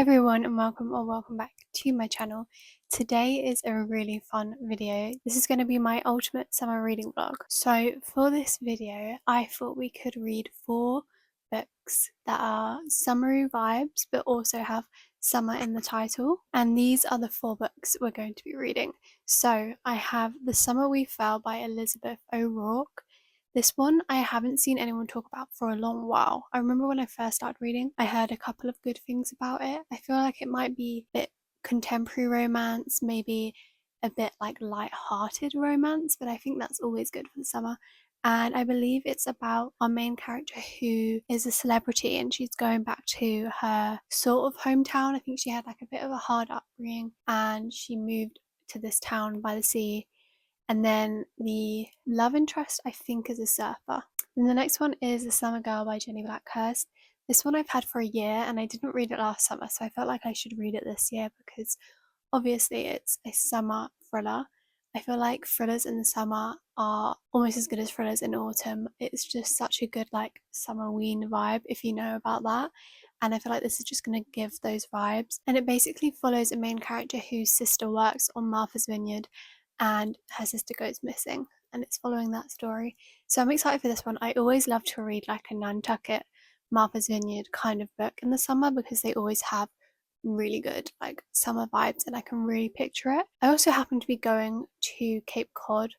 Hi everyone and welcome back to my channel. Today is a really fun video. This is going to be my ultimate summer reading vlog. So for this video I thought we could read 4 books that are summery vibes but also have summer in the title, and these are the 4 books we're going to be reading. So I have The Summer We Fell by Elizabeth O'Rourke. This one I haven't seen anyone talk about for a long while. I remember when I first started reading, I heard a couple of good things about it. I feel like it might be a bit contemporary romance, maybe a bit like light-hearted romance, but I think that's always good for the summer. And I believe it's about our main character who is a celebrity and she's going back to her sort of hometown. I think she had like a bit of a hard upbringing and she moved to this town by the sea. And then the love interest, I think, is a surfer. And the next one is The Summer Girl by Jenny Blackhurst. This one I've had for a year and I didn't read it last summer, so I felt like I should read it this year because obviously it's a summer thriller. I feel like thrillers in the summer are almost as good as thrillers in autumn. It's just such a good like summerween vibe if you know about that. And I feel like this is just going to give those vibes. And it basically follows a main character whose sister works on Martha's Vineyard and her sister goes missing, and it's following that story. So I'm excited for this one. I always love to read like a Nantucket, Martha's Vineyard kind of book in the summer because they always have really good like summer vibes and I can really picture it. I also happen to be going to Cape Cod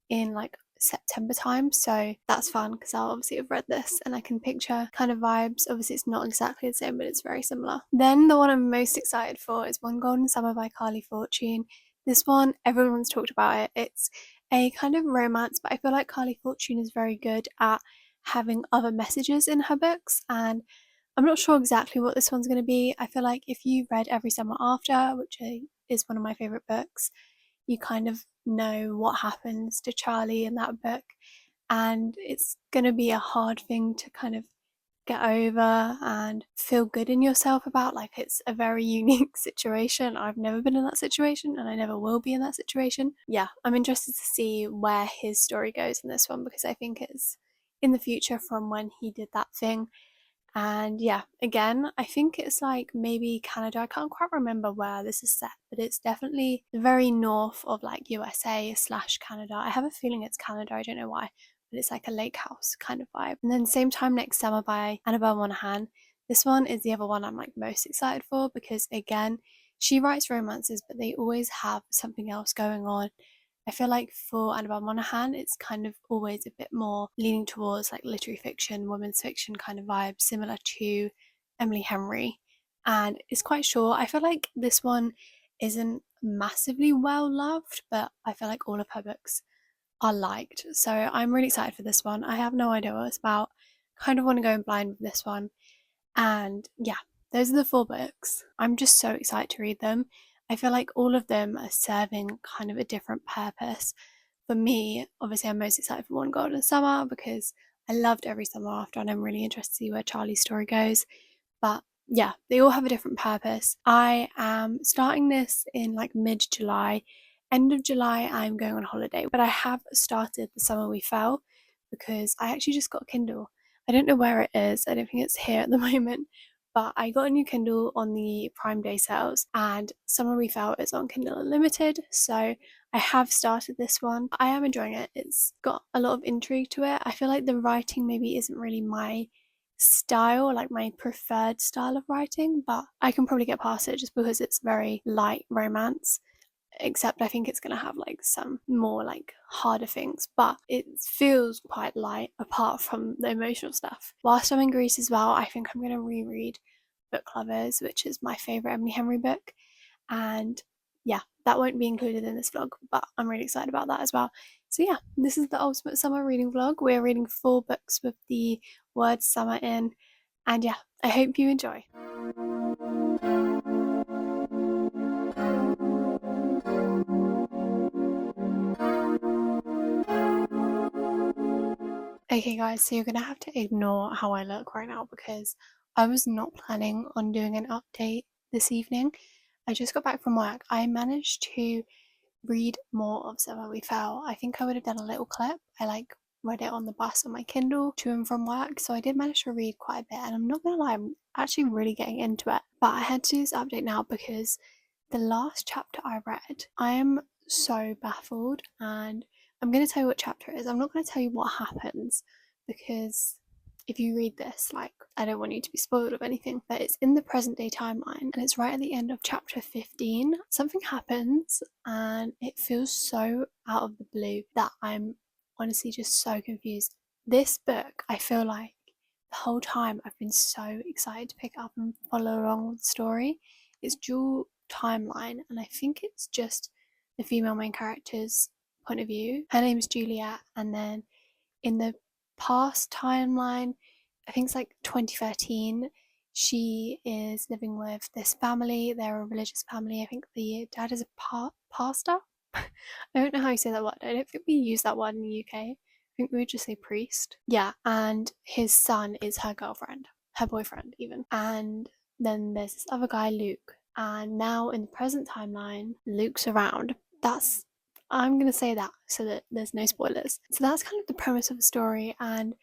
in like September time, so that's fun because I'll obviously have read this and I can picture kind of vibes. Obviously it's not exactly the same but it's very similar. Then the one I'm most excited for is One Golden Summer by Carly Fortune. This one, everyone's talked about it. It's a kind of romance, but I feel like Carly Fortune is very good at having other messages in her books, and I'm not sure exactly what this one's going to be. I feel like if you read Every Summer After, which is one of my favourite books, you kind of know what happens to Charlie in that book, and it's going to be a hard thing to kind of get over and feel good in yourself about. Like, it's a very unique situation. I've never been in that situation and I never will be in that situation. Yeah, I'm interested to see where his story goes in this one because I think it's in the future from when he did that thing. And yeah, again, I think it's like maybe Canada. I can't quite remember where this is set, but it's definitely the very north of like USA/Canada. I have a feeling it's Canada, I don't know why, but it's like a lake house kind of vibe. And then Same Time Next Summer by Annabelle Monaghan. This one is the other one I'm like most excited for because again, she writes romances, but they always have something else going on. I feel like for Annabelle Monaghan, it's kind of always a bit more leaning towards like literary fiction, women's fiction kind of vibe, similar to Emily Henry. And it's quite short. I feel like this one isn't massively well loved, but I feel like all of her books are liked. So I'm really excited for this one. I have no idea what it's about. Kind of want to go in blind with this one. And yeah, those are the 4 books. I'm just so excited to read them. I feel like all of them are serving kind of a different purpose. For me, obviously, I'm most excited for One Golden Summer because I loved Every Summer After and I'm really interested to see where Charlie's story goes. But yeah, they all have a different purpose. I am starting this in like mid-July. End of July, I'm going on holiday, but I have started The Summer We Fell because I actually just got a Kindle. I don't know where it is. I don't think it's here at the moment, but I got a new Kindle on the Prime Day sales and Summer We Fell is on Kindle Unlimited, so I have started this one. I am enjoying it. It's got a lot of intrigue to it. I feel like the writing maybe isn't really my style, like my preferred style of writing, but I can probably get past it just because it's very light romance, except I think it's going to have like some more like harder things, but it feels quite light apart from the emotional stuff. Whilst I'm in Greece as well, I think I'm going to reread Book Lovers, which is my favourite Emily Henry book, and yeah, that won't be included in this vlog, but I'm really excited about that as well. So yeah, this is the ultimate summer reading vlog. We're reading 4 books with the word summer in, and yeah, I hope you enjoy. Okay guys, so you're gonna have to ignore how I look right now because I was not planning on doing an update this evening. I just got back from work. I managed to read more of Summer We Fell. I think I would have done a little clip. I like read it on the bus on my Kindle to and from work, so I did manage to read quite a bit, and I'm not gonna lie, I'm actually really getting into it. But I had to do this update now because the last chapter I read, I am so baffled, and I'm going to tell you what chapter it is. I'm not going to tell you what happens because if you read this, like, I don't want you to be spoiled of anything, but it's in the present day timeline and it's right at the end of chapter 15. Something happens and it feels so out of the blue that I'm honestly just so confused. This book, I feel like the whole time I've been so excited to pick it up and follow along with the story. It's dual timeline, and I think it's just the female main character's point of view. Her name's Juliet, and then in the past timeline, I think it's like 2013, she is living with this family. They're a religious family. I think the dad is a pastor. I don't know how you say that word. I don't think we use that word in the UK. I think we would just say priest. Yeah, and his son is her girlfriend, her boyfriend even. And then there's this other guy, Luke. And now in the present timeline, Luke's around. I'm going to say that so that there's no spoilers. So that's kind of the premise of the story, and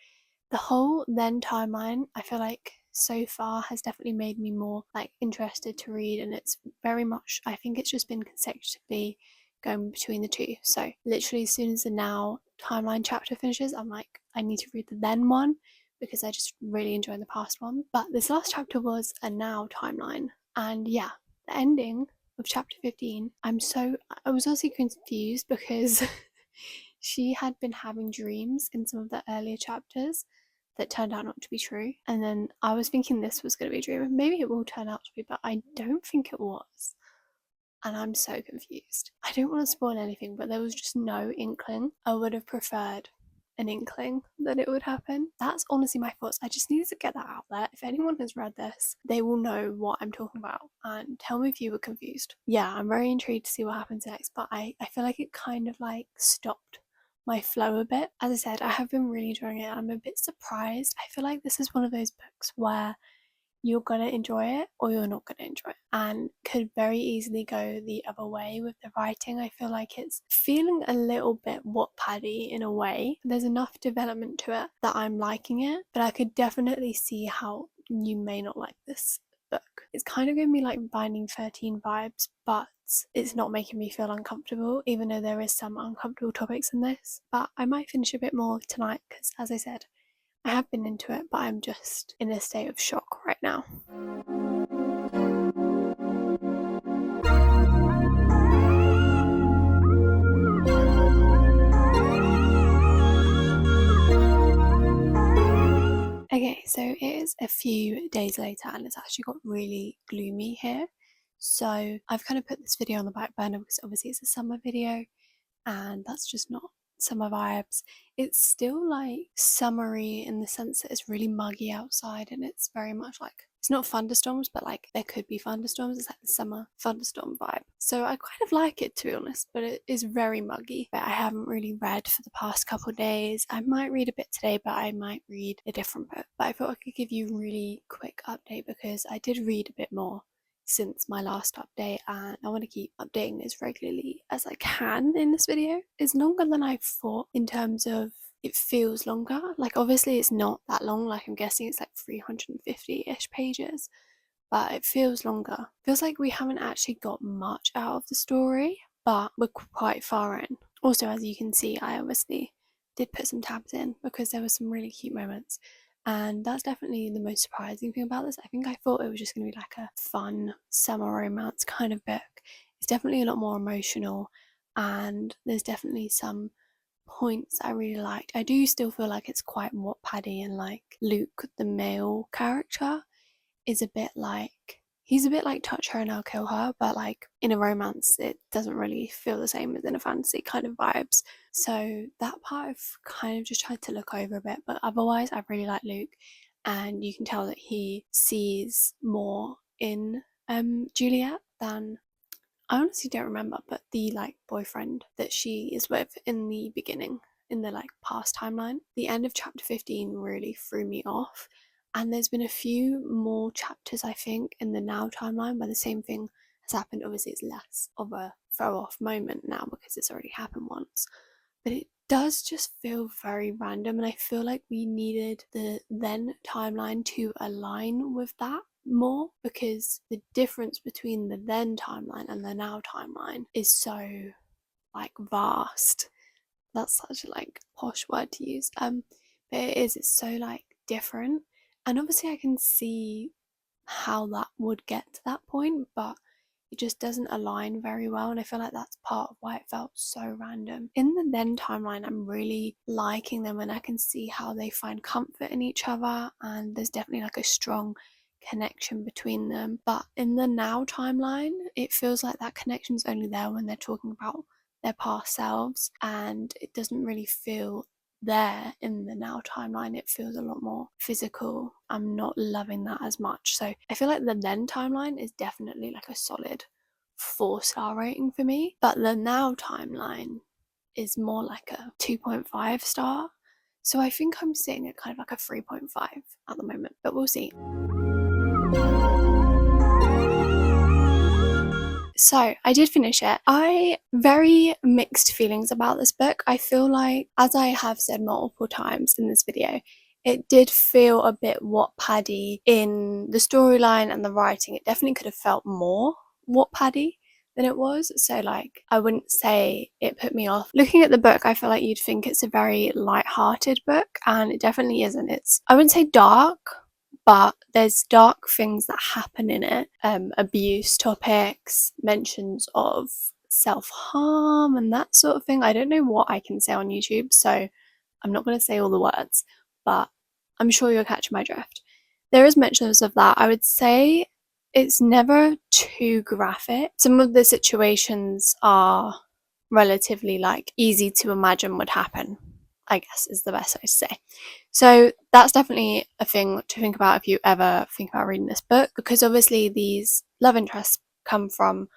the whole then timeline, I feel like so far has definitely made me more like interested to read, and it's very much, I think it's just been consecutively going between the two. So literally as soon as the now timeline chapter finishes, I'm like, I need to read the then one because I just really enjoyed the past one. But this last chapter was a now timeline, and yeah, the ending of chapter 15, I was also confused because she had been having dreams in some of the earlier chapters that turned out not to be true. And then I was thinking this was going to be a dream, and maybe it will turn out to be, but I don't think it was. And I'm so confused. I don't want to spoil anything, but there was just no inkling. I would have preferred an inkling that it would happen. That's honestly my thoughts. I just needed to get that out there. If anyone has read this, they will know what I'm talking about, and tell me if you were confused. Yeah, I'm very intrigued to see what happens next, but I feel like it kind of like stopped my flow a bit. As I said, I have been really enjoying it. I'm a bit surprised. I feel like this is one of those books where you're gonna enjoy it or you're not gonna enjoy it, and could very easily go the other way with the writing. I feel like it's feeling a little bit Wattpaddy in a way. There's enough development to it that I'm liking it, but I could definitely see how you may not like this book. It's kind of giving me like Binding 13 vibes, but it's not making me feel uncomfortable, even though there is some uncomfortable topics in this. But I might finish a bit more tonight because, as I said, I have been into it, but I'm just in a state of shock right now. Okay, so it is a few days later and it's actually got really gloomy here. So I've kind of put this video on the back burner because obviously it's a summer video and that's just not summer vibes. It's still like summery in the sense that it's really muggy outside and it's very much like, it's not thunderstorms, but like there could be thunderstorms. It's like the summer thunderstorm vibe. So I kind of like it, to be honest, but it is very muggy. But I haven't really read for the past couple of days. I might read a bit today, but I might read a different book. But I thought I could give you a really quick update because I did read a bit more since my last update, and I want to keep updating as regularly as I can in this video. It's longer than I thought in terms of it feels longer. Like obviously it's not that long, like I'm guessing it's like 350-ish pages, but it feels longer. Feels like we haven't actually got much out of the story, but we're quite far in. Also, as you can see, I obviously did put some tabs in because there were some really cute moments. And that's definitely the most surprising thing about this. I think I thought it was just going to be like a fun summer romance kind of book. It's definitely a lot more emotional, and there's definitely some points I really liked. I do still feel like it's quite Wattpaddy, and like Luke, the male character, is a bit like, he's a bit like touch her and I'll kill her, but like in a romance it doesn't really feel the same as in a fantasy kind of vibes. So that part I've kind of just tried to look over a bit, but otherwise I really like Luke, and you can tell that he sees more in Juliet than, I honestly don't remember, but the like boyfriend that she is with in the beginning, in the like past timeline. The end of chapter 15 really threw me off, and there's been a few more chapters I think in the now timeline where the same thing has happened. Obviously it's less of a throw off moment now because it's already happened once, but it does just feel very random, and I feel like we needed the then timeline to align with that more, because the difference between the then timeline and the now timeline is so like vast. That's such a like posh word to use, but it's so like different, and obviously I can see how that would get to that point, but it just doesn't align very well, and I feel like that's part of why it felt so random. In the then timeline, I'm really liking them, and I can see how they find comfort in each other, and there's definitely like a strong connection between them. But in the now timeline, it feels like that connection's only there when they're talking about their past selves, and it doesn't really feel there in the now timeline. It feels a lot more physical. I'm not loving that as much. So I feel like the then timeline is definitely like a solid 4-star rating for me, but the now timeline is more like a 2.5 star. So I think I'm sitting at kind of like a 3.5 at the moment, but we'll see. So I did finish it. I very mixed feelings about this book. I feel like, as I have said multiple times in this video, it did feel a bit Wattpad-y in the storyline and the writing. It definitely could have felt more Wattpad-y than it was. So like, I wouldn't say it put me off. Looking at the book, I feel like you'd think it's a very light-hearted book, and it definitely isn't. It's, I wouldn't say dark, but there's dark things that happen in it. Abuse topics, mentions of self-harm and that sort of thing. I don't know what I can say on YouTube, so I'm not going to say all the words, but I'm sure you'll catch my drift. There is mentions of that. I would say it's never too graphic. Some of the situations are relatively like easy to imagine would happen, I guess is the best way to say. So that's definitely a thing to think about if you ever think about reading this book, because obviously these love interests come from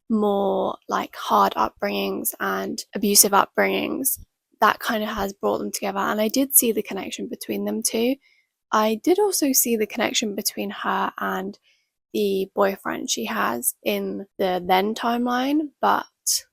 more like hard upbringings and abusive upbringings. That kind of has brought them together, and I did see the connection between them too. I did also see the connection between her and the boyfriend she has in the then timeline, but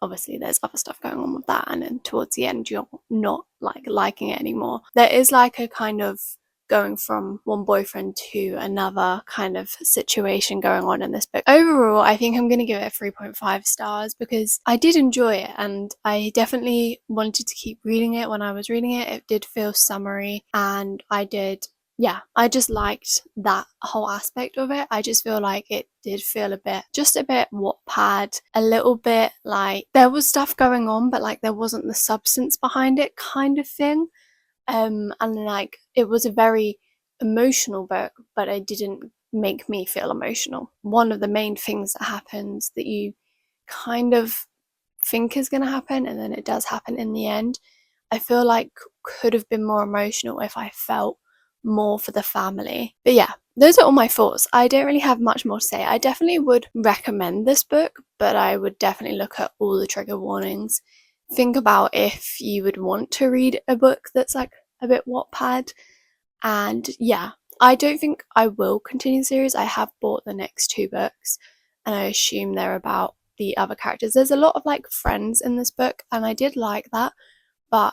obviously there's other stuff going on with that, and then towards the end you're not like liking it anymore. There is like a kind of going from one boyfriend to another kind of situation going on in this book. Overall, I think I'm going to give it 3.5 stars because I did enjoy it, and I definitely wanted to keep reading it when I was reading it. It did feel summery, and I just liked that whole aspect of it. I just feel like it did feel a bit Wattpad, a little bit like there was stuff going on, but like there wasn't the substance behind it kind of thing. And like it was a very emotional book, but it didn't make me feel emotional. One of the main things that happens that you kind of think is going to happen, and then it does happen in the end, I feel like could have been more emotional if I felt more for the family. But yeah, those are all my thoughts. I don't really have much more to say. I definitely would recommend this book, but I would definitely look at all the trigger warnings. Think about if you would want to read a book that's like a bit Wattpad. And yeah, I don't think I will continue the series. I have bought the next 2 books, and I assume they're about the other characters. There's a lot of like friends in this book, and I did like that, but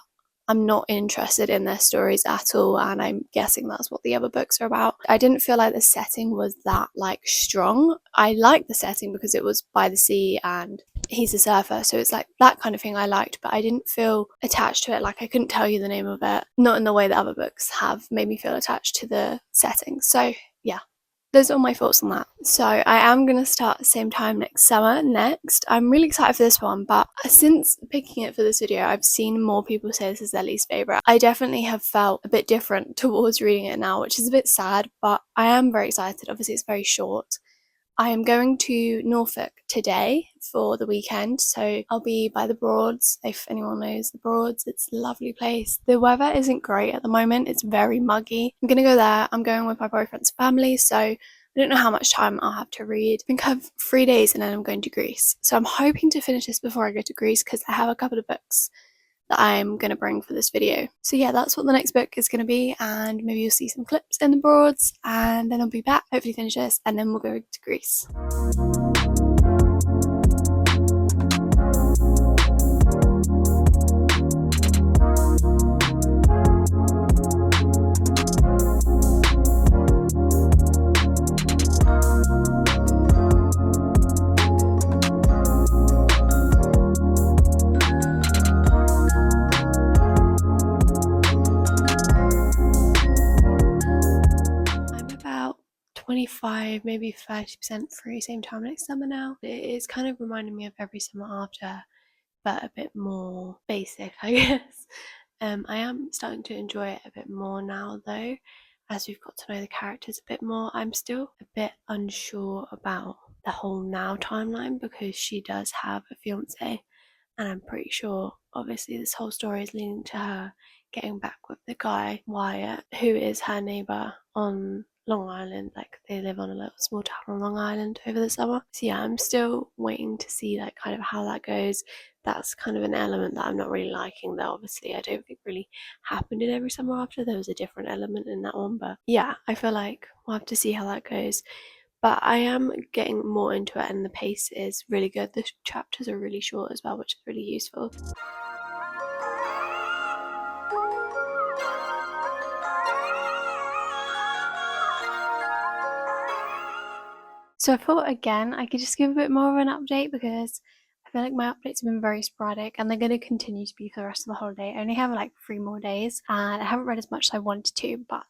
I'm not interested in their stories at all, and I'm guessing that's what the other books are about. I didn't feel like the setting was that like strong. I liked the setting because it was by the sea and he's a surfer, so it's like that kind of thing I liked, but I didn't feel attached to it. Like I couldn't tell you the name of it, not in the way that other books have made me feel attached to the setting. So yeah, those are all my thoughts on that. So I am going to start the same time next summer. I'm really excited for this one, but since picking it for this video, I've seen more people say this is their least favourite. I definitely have felt a bit different towards reading it now, which is a bit sad, but I am very excited. Obviously it's very short. I am going to Norfolk today for the weekend, so I'll be by the Broads. If anyone knows the Broads, it's a lovely place. The weather isn't great at the moment, it's very muggy. I'm gonna go there. I'm going with my boyfriend's family, so I don't know how much time I'll have to read. I think I have 3 days and then I'm going to Greece. So I'm hoping to finish this before I go to Greece because I have a couple of books that I'm going to bring for this video. So yeah, that's what the next book is going to be, and maybe you'll see some clips in the Broads, and then I'll be back, hopefully finish this, and then we'll go to Greece. 25, maybe 30% through Same Time Next Summer now. It is kind of reminding me of Every Summer After, but a bit more basic, I guess. I am starting to enjoy it a bit more now though, as we've got to know the characters a bit more. I'm still a bit unsure about the whole Now timeline because she does have a fiance, and I'm pretty sure obviously this whole story is leading to her getting back with the guy Wyatt, who is her neighbour on Long Island. Like, they live on a little small town on Long Island over the summer. So yeah, I'm still waiting to see like kind of how that goes. That's kind of an element that I'm not really liking, though obviously I don't think really happened in Every Summer After. There was a different element in that one, but yeah, I feel like we'll have to see how that goes. But I am getting more into it, and the pace is really good. The chapters are really short as well, which is really useful. So I thought again I could just give a bit more of an update because I feel like my updates have been very sporadic, and they're going to continue to be for the rest of the holiday. I only have like 3 more days and I haven't read as much as I wanted to, but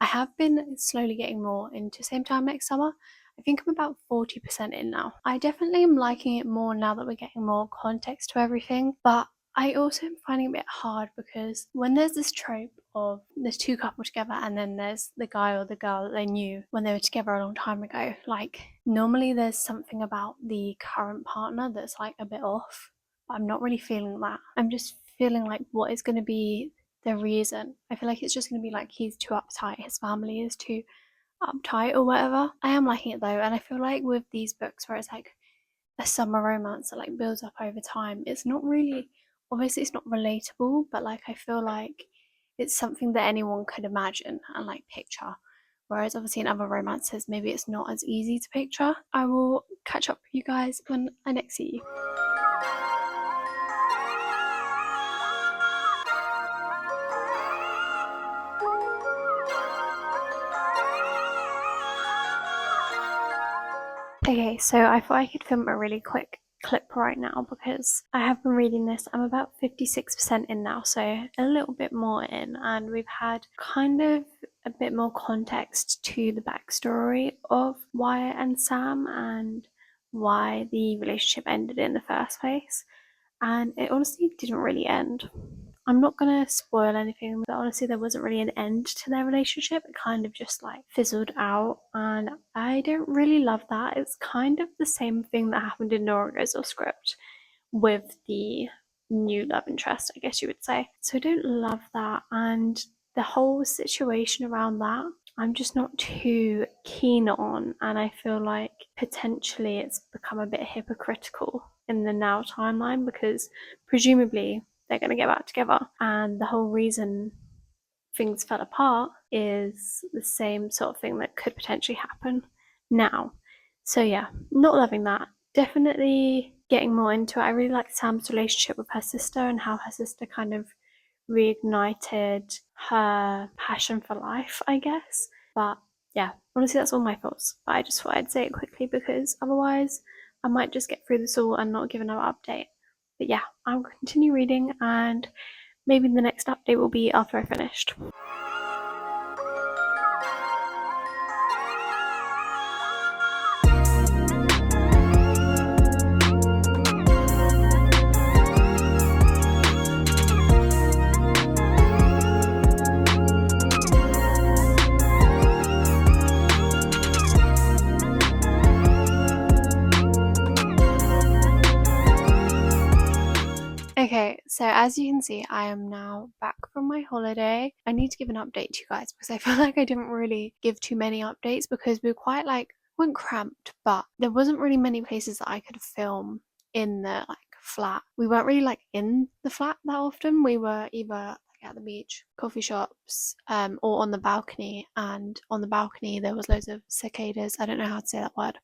I have been slowly getting more into Same Time Next Summer. I think I'm about 40% in now. I definitely am liking it more now that we're getting more context to everything, but I also am finding it a bit hard because when there's this trope of there's 2 couples together and then there's the guy or the girl that they knew when they were together a long time ago, like normally there's something about the current partner that's like a bit off, but I'm not really feeling that. I'm just feeling like what is going to be the reason. I feel like it's just going to be like he's too uptight, his family is too uptight or whatever. I am liking it though, and I feel like with these books where it's like a summer romance that like builds up over time, it's not really, obviously it's not relatable, but like I feel like it's something that anyone could imagine and like picture. Whereas obviously in other romances, maybe it's not as easy to picture. I will catch up with you guys when I next see you. Okay, so I thought I could film a really quick clip right now because I have been reading this. I'm about 56% in now, so a little bit more in, and we've had kind of a bit more context to the backstory of Wyatt and Sam and why the relationship ended in the first place. And it honestly didn't really end. I'm not gonna spoil anything, but honestly, there wasn't really an end to their relationship. It kind of just like fizzled out, and I don't really love that. It's kind of the same thing that happened in Nora Goes Off Script with the new love interest, I guess you would say. So I don't love that, and the whole situation around that, I'm just not too keen on, and I feel like potentially it's become a bit hypocritical in the Now timeline because presumably they're going to get back together, and the whole reason things fell apart is the same sort of thing that could potentially happen now. So yeah, not loving that. Definitely getting more into it. I really like Sam's relationship with her sister and how her sister kind of reignited her passion for life, I guess. But yeah, honestly, that's all my thoughts. But I just thought I'd say it quickly because otherwise I might just get through this all and not give another update. But yeah, I'll continue reading, and maybe the next update will be after I finished. Okay, so as you can see, I am now back from my holiday. I need to give an update to you guys because I feel like I didn't really give too many updates because we were quite like, weren't cramped, but there wasn't really many places that I could film in the like flat. We weren't really like in the flat that often. We were either like at the beach, coffee shops, or on the balcony. And on the balcony there was loads of cicadas. I don't know how to say that word,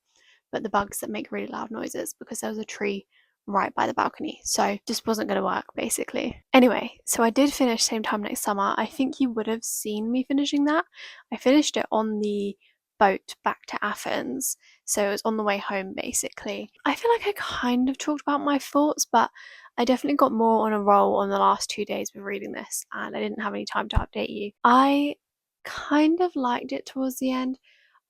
but the bugs that make really loud noises because there was a tree right by the balcony, so just wasn't going to work basically. Anyway, so I did finish Same Time Next Summer. I think you would have seen me finishing that. I finished it on the boat back to Athens, so it was on the way home basically. I feel like I kind of talked about my thoughts, but I definitely got more on a roll on the last 2 days with reading this, and I didn't have any time to update you. I kind of liked it towards the end.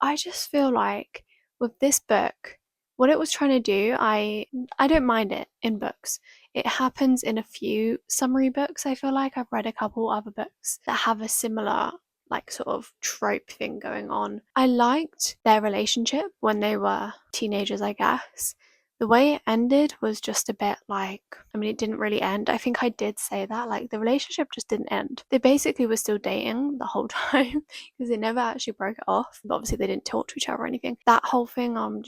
I just feel like with this book, what it was trying to do, I don't mind it in books. It happens in a few summary books. I feel like I've read a couple other books that have a similar like sort of trope thing going on. I liked their relationship when they were teenagers, I guess. The way it ended was just a bit like, I mean, it didn't really end. I think I did say that, like, the relationship just didn't end. They basically were still dating the whole time because they never actually broke it off. But obviously, they didn't talk to each other or anything. That whole thing, I'm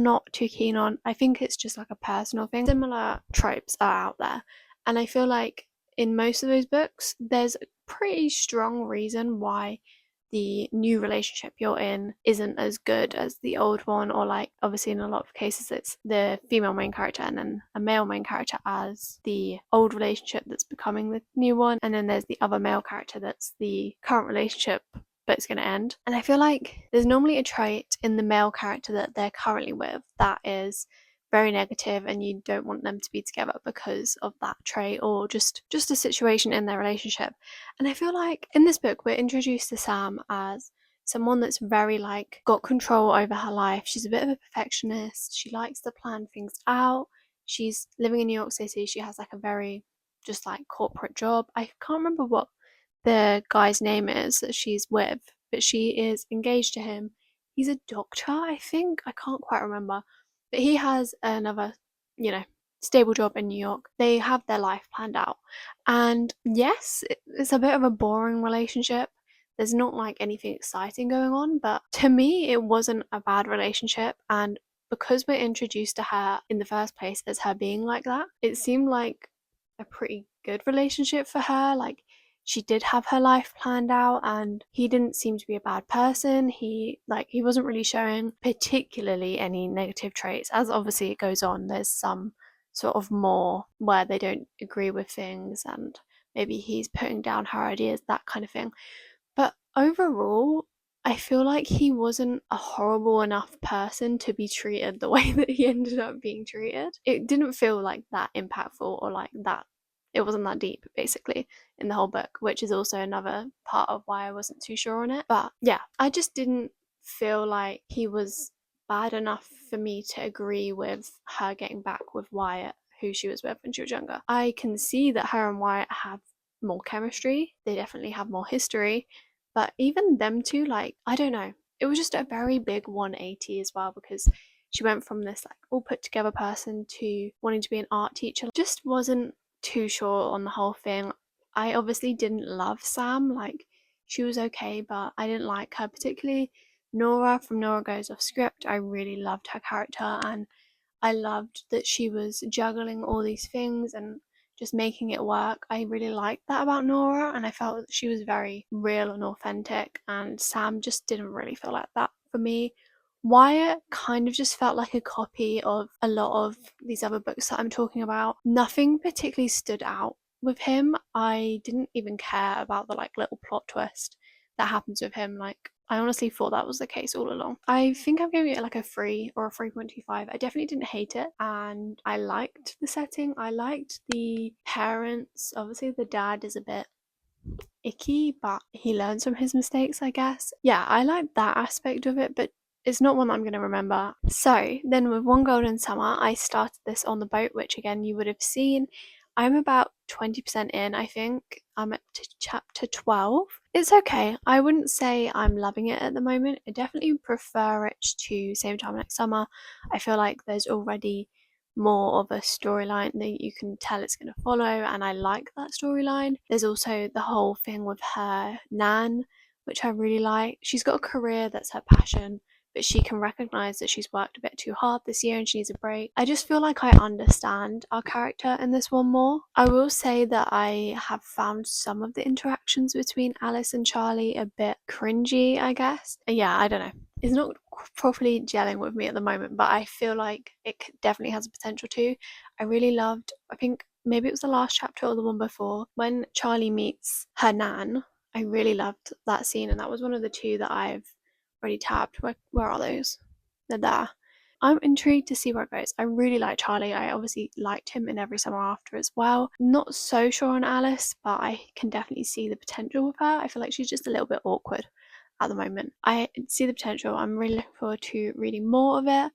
not too keen on. I think it's just like a personal thing. Similar tropes are out there. And I feel like in most of those books, there's a pretty strong reason why the new relationship you're in isn't as good as the old one, or like obviously in a lot of cases it's the female main character and then a male main character as the old relationship that's becoming the new one, and then there's the other male character that's the current relationship but it's going to end. And I feel like there's normally a trait in the male character that they're currently with that is very negative and you don't want them to be together because of that trait or just a situation in their relationship. And I feel like in this book we're introduced to Sam as someone that's very like got control over her life. She's a bit of a perfectionist. She likes to plan things out. She's living in New York City. She has like a very just like corporate job. I can't remember what the guy's name is that she's with, but she is engaged to him. He's a doctor, I think. I can't quite remember. But he has another, stable job in New York. They have their life planned out. And yes, it's a bit of a boring relationship. There's not like anything exciting going on, but to me, it wasn't a bad relationship. And because we're introduced to her in the first place as her being like that, it seemed like a pretty good relationship for her. Like, she did have her life planned out and he didn't seem to be a bad person. He wasn't really showing particularly any negative traits. As obviously it goes on, there's some sort of more where they don't agree with things and maybe he's putting down her ideas, that kind of thing. But overall, I feel like he wasn't a horrible enough person to be treated the way that he ended up being treated. It didn't feel like that impactful or like that, it wasn't that deep basically in the whole book, which is also another part of why I wasn't too sure on it. But yeah, I just didn't feel like he was bad enough for me to agree with her getting back with Wyatt, who she was with when she was younger. I can see that her and Wyatt have more chemistry, they definitely have more history, but even them two, like, I don't know, it was just a very big 180 as well, because she went from this like all put together person to wanting to be an art teacher. Just wasn't too sure on the whole thing. I obviously didn't love Sam, like, she was okay, but I didn't like her particularly. Nora from Nora Goes Off Script, I really loved her character and I loved that she was juggling all these things and just making it work. I really liked that about Nora and I felt that she was very real and authentic, and Sam just didn't really feel like that for me. Wyatt kind of just felt like a copy of a lot of these other books that I'm talking about. Nothing particularly stood out with him. I didn't even care about the like little plot twist that happens with him. Like, I honestly thought that was the case all along. I think I'm giving it like a 3 or a 3.25. I definitely didn't hate it and I liked the setting. I liked the parents. Obviously the dad is a bit icky, but he learns from his mistakes, I guess. Yeah, I like that aspect of it, but it's not one I'm going to remember. So then with One Golden Summer, I started this on the boat, which again you would have seen. I'm about 20% in, I think. I'm up to chapter 12. It's okay. I wouldn't say I'm loving it at the moment. I definitely prefer it to Same Time Next Summer. I feel like there's already more of a storyline that you can tell it's going to follow, and I like that storyline. There's also the whole thing with her nan, which I really like. She's got a career that's her passion, but she can recognize that she's worked a bit too hard this year and she needs a break. I just feel like I understand our character in this one more. I will say that I have found some of the interactions between Alice and Charlie a bit cringy, I guess. Yeah, I don't know. It's not properly gelling with me at the moment, but I feel like it definitely has a potential to. I really loved, I think maybe it was the last chapter or the one before, when Charlie meets her nan. I really loved that scene, and that was one of the two that I've already tabbed. Where are those? They're there. I'm intrigued to see where it goes. I really like Charlie. I obviously liked him in Every Summer After as well. Not so sure on Alice, but I can definitely see the potential with her. I feel like she's just a little bit awkward. at the moment. I see the potential. I'm really looking forward to reading more of it.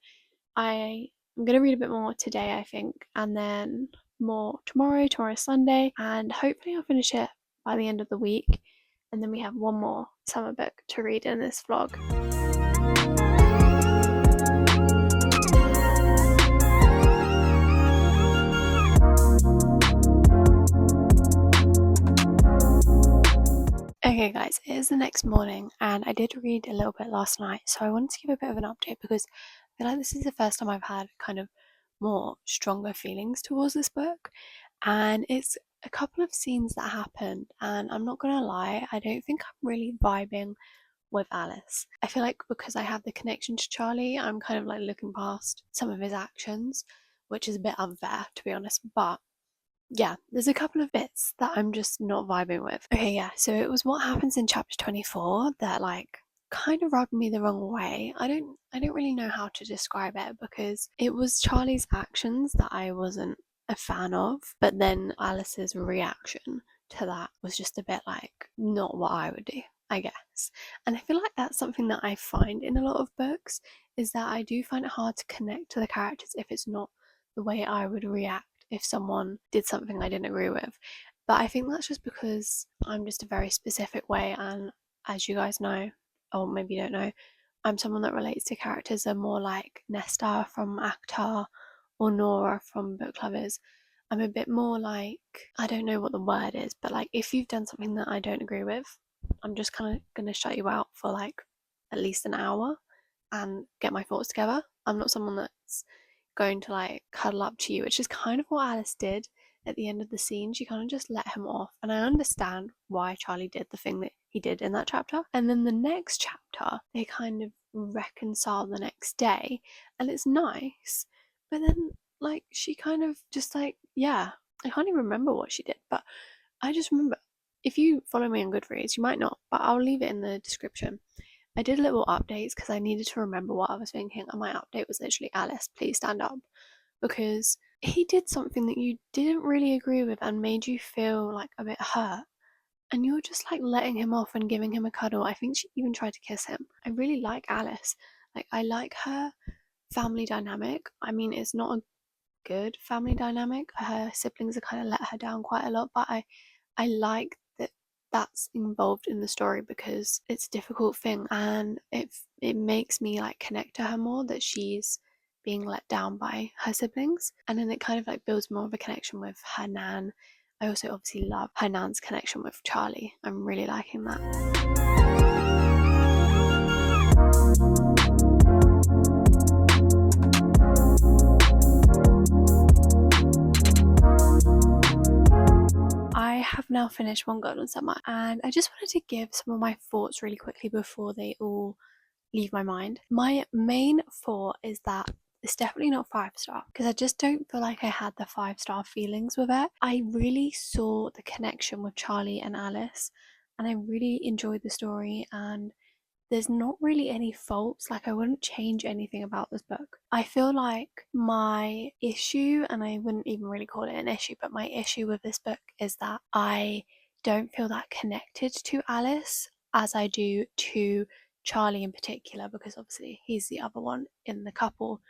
I'm going to read a bit more today, I think, and then more tomorrow. Tomorrow's Sunday, and hopefully I'll finish it by the end of the week. And then we have one more summer book to read in this vlog. Okay guys, it is the next morning and I did read a little bit last night, so I wanted to give a bit of an update because I feel like this is the first time I've had kind of more stronger feelings towards this book, and it's a couple of scenes that happened, and I'm not gonna lie, I don't think I'm really vibing with Alice. I feel like because I have the connection to Charlie, I'm kind of like looking past some of his actions, which is a bit unfair to be honest, but yeah, there's a couple of bits that I'm just not vibing with. Okay, yeah, so it was what happens in chapter 24 that like kind of rubbed me the wrong way. I don't really know how to describe it because it was Charlie's actions that I wasn't a fan of, but then Alice's reaction to that was just a bit like not what I would do, I guess. And I feel like that's something that I find in a lot of books, is that I do find it hard to connect to the characters if it's not the way I would react if someone did something I didn't agree with. But I think that's just because I'm just a very specific way, and as you guys know, or maybe you don't know, I'm someone that relates to characters that are more like Nesta from ACTA or Nora from Book Lovers. I'm a bit more like, I don't know what the word is, but like if you've done something that I don't agree with, I'm just kind of going to shut you out for like at least an hour and get my thoughts together. I'm not someone that's going to like cuddle up to you, which is kind of what Alice did at the end of the scene. She kind of just let him off, and I understand why Charlie did the thing that he did in that chapter. And then the next chapter, they kind of reconcile the next day, and it's nice. But then, like, she kind of just like, yeah, I can't even remember what she did, but I just remember. If you follow me on Goodreads, you might not, but I'll leave it in the description. I did little updates because I needed to remember what I was thinking, and my update was literally Alice, please stand up. Because he did something that you didn't really agree with and made you feel like a bit hurt. And you were just like letting him off and giving him a cuddle. I think she even tried to kiss him. I really like Alice. Like, I like her family dynamic. I mean, it's not a good family dynamic. Her siblings have kind of let her down quite a lot, but I like that that's involved in the story because it's a difficult thing, and it makes me like connect to her more, that she's being let down by her siblings, and then it kind of like builds more of a connection with her nan. I also obviously love her nan's connection with Charlie. I'm really liking that. I have now finished One Golden Summer, and I just wanted to give some of my thoughts really quickly before they all leave my mind. My main thought is that it's definitely not 5-star because I just don't feel like I had the 5-star feelings with it. I really saw the connection with Charlie and Alice, and I really enjoyed the story, and there's not really any faults. Like, I wouldn't change anything about this book. I feel like my issue, and I wouldn't even really call it an issue, but my issue with this book is that I don't feel that connected to Alice as I do to Charlie in particular, because obviously he's the other one in the couple,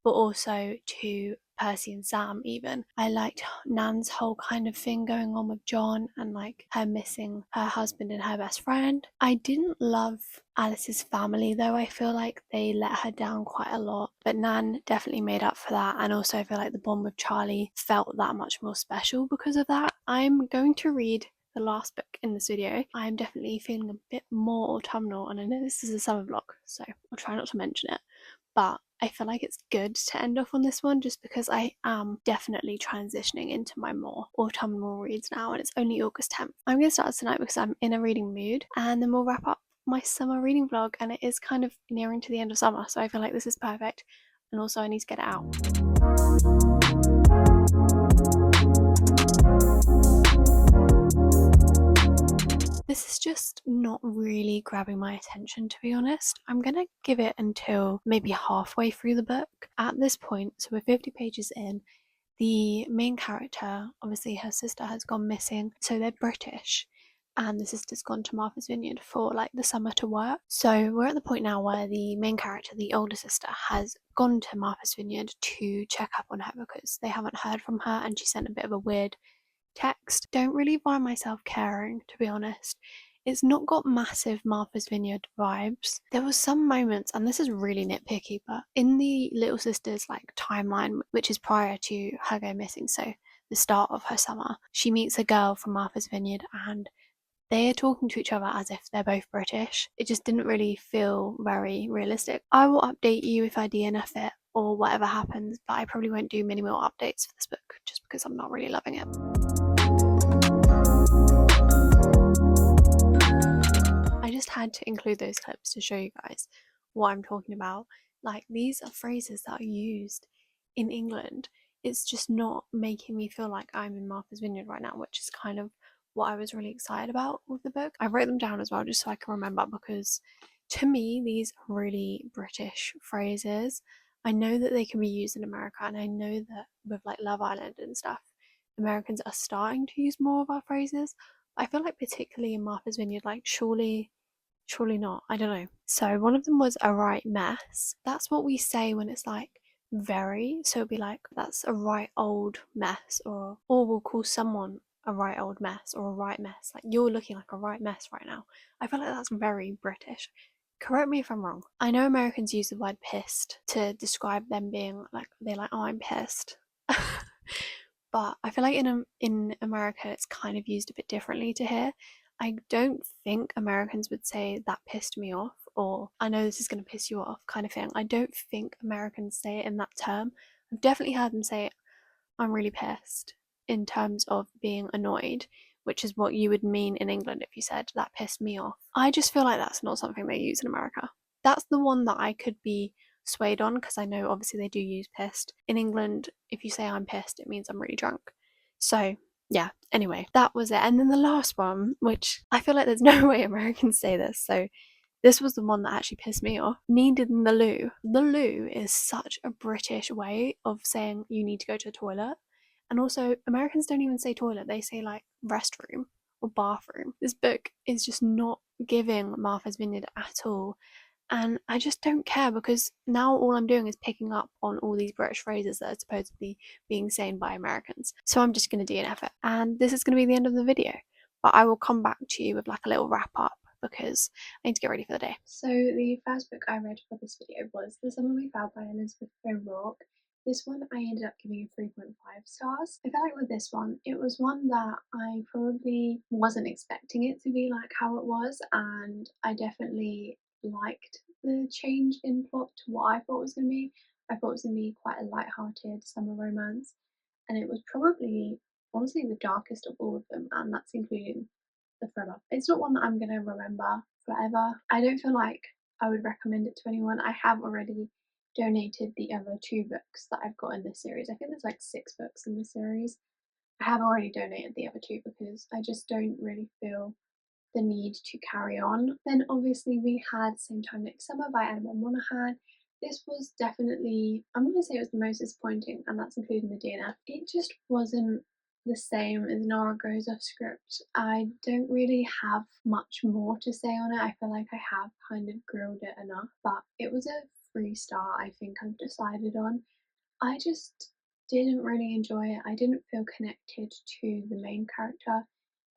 but also to Percy and Sam even. I liked Nan's whole kind of thing going on with John, and like her missing her husband and her best friend. I didn't love Alice's family though. I feel like they let her down quite a lot, but Nan definitely made up for that, and also I feel like the bond with Charlie felt that much more special because of that. I'm going to read the last book in this video. I'm definitely feeling a bit more autumnal, and I know this is a summer vlog, so I'll try not to mention it, but I feel like it's good to end off on this one just because I am definitely transitioning into my more autumnal reads now, and it's only August 10th. I'm going to start tonight because I'm in a reading mood, and then we'll wrap up my summer reading vlog, and it is kind of nearing to the end of summer, so I feel like this is perfect, and also I need to get it out. This is just not really grabbing my attention, to be honest. I'm going to give it until maybe halfway through the book. At this point, so we're 50 pages in, the main character, obviously her sister has gone missing, so they're British. and the sister's gone to Martha's Vineyard for like the summer to work. So we're at the point now where the main character, the older sister, has gone to Martha's Vineyard to check up on her because they haven't heard from her, and she sent a bit of a weird text. Don't really find myself caring, to be honest. It's not got massive Martha's Vineyard vibes. There was some moments, and this is really nitpicky, but in the little sister's like timeline, which is prior to her go missing, so the start of her summer, she meets a girl from Martha's Vineyard and they are talking to each other as if they're both British. It just didn't really feel very realistic. I will update you if I DNF it or whatever happens, but I probably won't do many more updates for this book just because I'm not really loving it. I just had to include those clips to show you guys what I'm talking about. Like, these are phrases that are used in England. It's just not making me feel like I'm in Martha's Vineyard right now, which is kind of what I was really excited about with the book. I wrote them down as well just so I can remember, because to me these are really British phrases. I know that they can be used in America, and I know that with like Love Island and stuff, Americans are starting to use more of our phrases. But I feel like particularly in Martha's Vineyard, like surely not. I don't know. So one of them was a right mess. That's what we say when it's like very. So it'd be like, that's a right old mess, or we'll call someone a right old mess or a right mess. Like, you're looking like a right mess right now. I feel like that's very British. Correct me if I'm wrong. I know Americans use the word pissed to describe them being like, they're like, oh, I'm pissed. But I feel like in America it's kind of used a bit differently to here. I don't think Americans would say that pissed me off, or I know this is going to piss you off kind of thing. I don't think Americans say it in that term. I've definitely heard them say I'm really pissed in terms of being annoyed, which is what you would mean in England if you said that pissed me off. I just feel like that's not something they use in America. That's the one that I could be swayed on, because I know obviously they do use pissed. In England, if you say I'm pissed, it means I'm really drunk. So yeah, anyway, that was it. And then the last one, which I feel like there's no way Americans say this, so this was the one that actually pissed me off. Needed in the loo. The loo is such a British way of saying you need to go to the toilet. And also, Americans don't even say toilet, they say like restroom or bathroom. This book is just not giving Martha's Vineyard at all. And I just don't care, because now all I'm doing is picking up on all these British phrases that are supposedly being said by Americans. So I'm just going to DNF it. And this is going to be the end of the video. But I will come back to you with like a little wrap up, because I need to get ready for the day. So the first book I read for this video was The Summer We Found by Elizabeth O'Rourke. This one I ended up giving a 3.5 stars. I feel like with this one, it was one that I probably wasn't expecting it to be like how it was, and I definitely liked the change in plot to what I thought it was going to be. I thought it was going to be quite a light-hearted summer romance, and it was probably honestly the darkest of all of them, and that's including the thriller. It's not one that I'm going to remember forever. I don't feel like I would recommend it to anyone. I have already donated the other 2 books that I've got in this series. I think there's like 6 books in this series. I have already donated the other 2 because I just don't really feel the need to carry on. Then obviously we had Same Time Next Summer by Emma Monaghan. This was definitely, I'm going to say it was the most disappointing, and that's including the DNF. It just wasn't the same as Nora Goes Off Script. I don't really have much more to say on it. I feel like I have kind of grilled it enough, but it was a 3-star I think I've decided on. I just didn't really enjoy it. I didn't feel connected to the main character.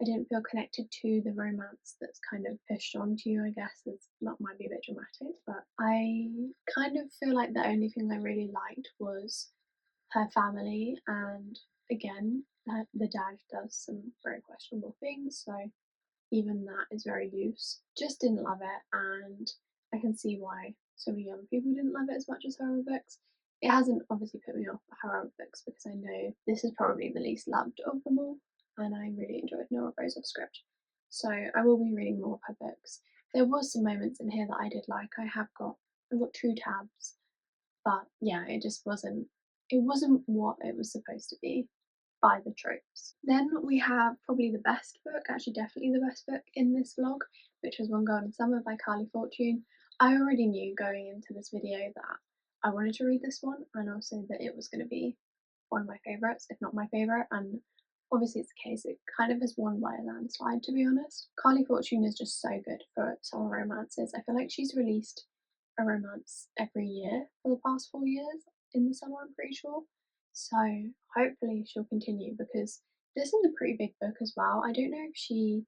I didn't feel connected to the romance that's kind of pushed onto you, I guess. That might be a bit dramatic, but I kind of feel like the only thing I really liked was her family, and again, the dad does some very questionable things, so even that is very loose. Just didn't love it, and I can see why so many young people didn't love it as much as horror books. It hasn't obviously put me off horror books, because I know this is probably the least loved of them all, and I really enjoyed Nora Goes Off Script. So I will be reading more of her books. There was some moments in here that I did like. I've got 2 tabs, but yeah, it wasn't what it was supposed to be by the tropes. Then we have probably the best book, actually definitely the best book in this vlog, which was One Golden Summer by Carly Fortune. I already knew going into this video that I wanted to read this one, and also that it was going to be one of my favourites, if not my favourite, and obviously it's the case, it kind of has won by a landslide, to be honest. Carly Fortune is just so good for summer romances. I feel like she's released a romance every year for the past 4 years in the summer, I'm pretty sure. So hopefully she'll continue, because this is a pretty big book as well. I don't know if she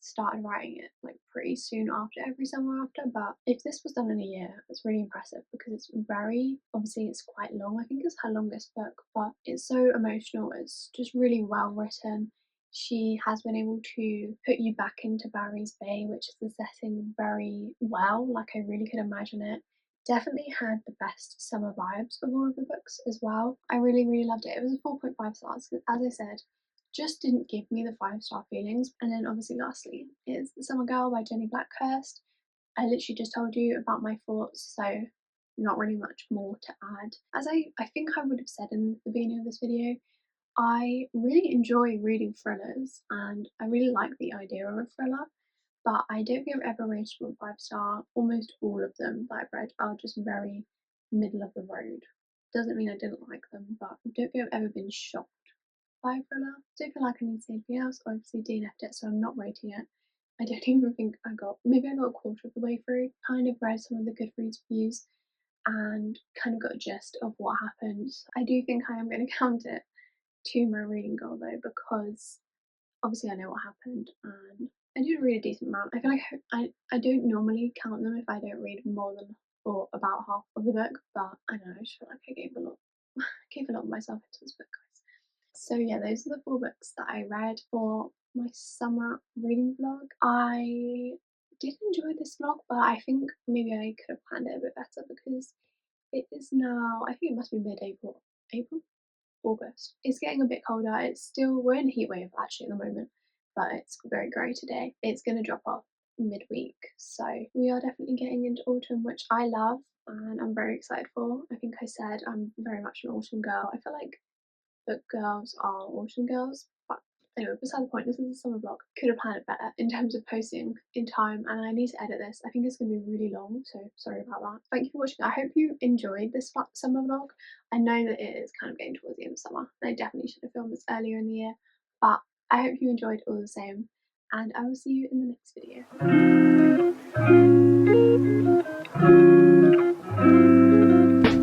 started writing it like pretty soon after every summer after, but if this was done in a year, it's really impressive, because it's very, obviously it's quite long. I think it's her longest book, but it's so emotional. It's just really well written. She has been able to put you back into Barry's Bay, which is the setting, very well. Like, I really could imagine it. Definitely had the best summer vibes of all of the books as well. I really, really loved it. It was a 4.5 stars. As I said, just didn't give me the 5-star feelings. And then obviously lastly is The Summer Girl by Jenny Blackhurst. I literally just told you about my thoughts, so not really much more to add. As I think I would have said in the beginning of this video, I really enjoy reading thrillers and I really like the idea of a thriller, but I don't think I've ever rated one 5-star. Almost all of them that I've read are just very middle of the road. Doesn't mean I didn't like them, but I don't think I've ever been shocked by a thriller. Don't feel like I need to say anything else. Obviously DNF'd it, so I'm not rating it. I don't even think maybe I got a quarter of the way through. Kind of read some of the Goodreads reviews and kind of got a gist of what happened. I do think I am going to count it to my reading goal though, because obviously I know what happened and I did read a decent amount. I feel like I don't normally count them if I don't read more than or about half of the book, but I don't know, I just feel like I gave a lot gave a lot of myself into this book, guys. So yeah, those are the 4 books that I read for my summer reading vlog. I did enjoy this vlog, but I think maybe I could have planned it a bit better, because it is now, I think it must be mid-April. April? August. It's getting a bit colder. It's still, we're in a heat wave actually at the moment, but it's very grey today. It's going to drop off midweek, so we are definitely getting into autumn, which I love and I'm very excited for. I think I said I'm very much an autumn girl. I feel like book girls are autumn girls, but anyway, beside the point, this is a summer vlog. Could have planned it better in terms of posting in time, and I need to edit this. I think it's going to be really long, so sorry about that. Thank you for watching. I hope you enjoyed this summer vlog. I know that it is kind of getting towards the end of summer, and I definitely should have filmed this earlier in the year, but I hope you enjoyed all the same, and I will see you in the next video.